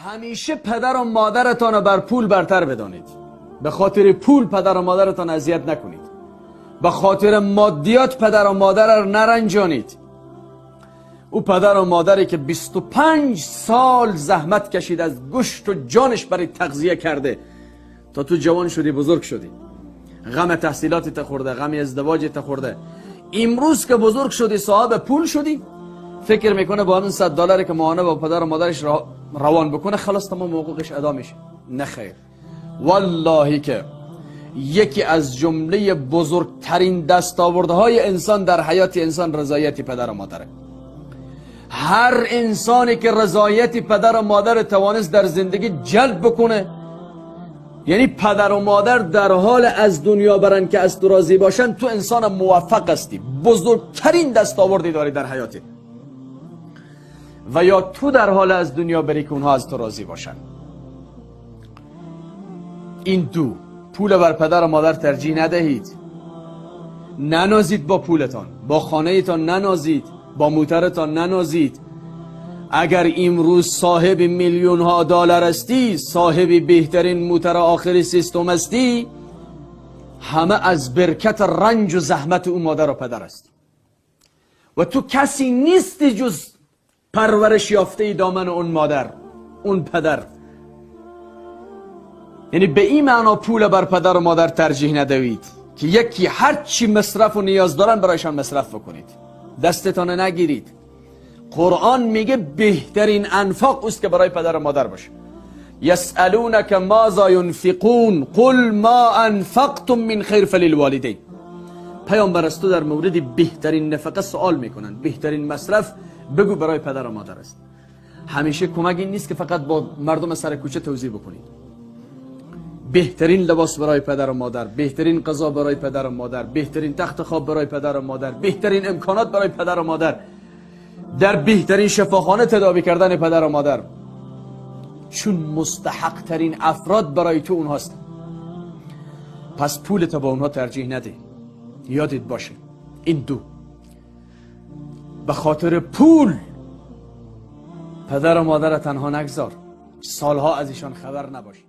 همیشه پدر و مادرتان رو بر پول برتر بدانید. به خاطر پول پدر و مادرتان اذیت نکنید. به خاطر مادیات پدر و مادر رو نرنجانید. او پدر و مادری که 25 سال زحمت کشید، از گوشت و جانش برای تغذیه کرده تا تو جوان شدی، بزرگ شدی، غم تحصیلاتی تخورده، غم ازدواجی تخورده، امروز که بزرگ شدی صاحب پول شدی، فکر میکنه با اون $100 که ماهانه با پدر و مادرش روان بکنه خلاص تمام حقوقش ادا میشه. نه خیر، والله که یکی از جمله بزرگترین دستاوردهای انسان در حیات انسان رضایت پدر و مادره. هر انسانی که رضایت پدر و مادر توانست در زندگی جلب بکنه، یعنی پدر و مادر در حال از دنیا برن که از تو راضی باشن، تو انسان موفق هستی، بزرگترین دستاوردی داری در حیاتی. و یا تو در حال از دنیا بری که اونها از تو راضی باشن. این دو، پول بر پدر و مادر ترجیح ندهید. ننازید با پولتان، با خانهتان ننازید، با موترتان ننازید. اگر امروز صاحب میلیون ها دلار هستی، صاحب بهترین موتر آخر سیستم هستی، همه از برکت رنج و زحمت اون مادر و پدر است. و تو کسی نیستی جز پرورش یافته دامن اون مادر، اون پدر. یعنی به این معنا پول بر پدر و مادر ترجیح ندهید که یکی هر چی مصرف و نیاز دارن برایشان مصرف بکنید، دستتان نگیرید. قرآن میگه بهترین انفاق است که برای پدر و مادر باشه. یسألونک ماذا ینفقون قل ما انفقتم من خیر فللوالدین. پیامبر است تو در مورد بهترین نفقه سوال میکنن، بهترین مصرف بگو برای پدر و مادر است. همیشه کمک این نیست که فقط با مردم سر کوچه توزیع بکنید. بهترین لباس برای پدر و مادر، بهترین غذا برای پدر و مادر، بهترین تخت خواب برای پدر و مادر، بهترین امکانات برای پدر و مادر، در بهترین شفاخانه تداوی کردن پدر و مادر، چون مستحق ترین افراد برای تو اونها هستن. پس پولت با اونها ترجیح نده. یادت باشه این دو، به خاطر پول پدر و مادر تنها نگذار، سالها از ایشان خبر نباشه.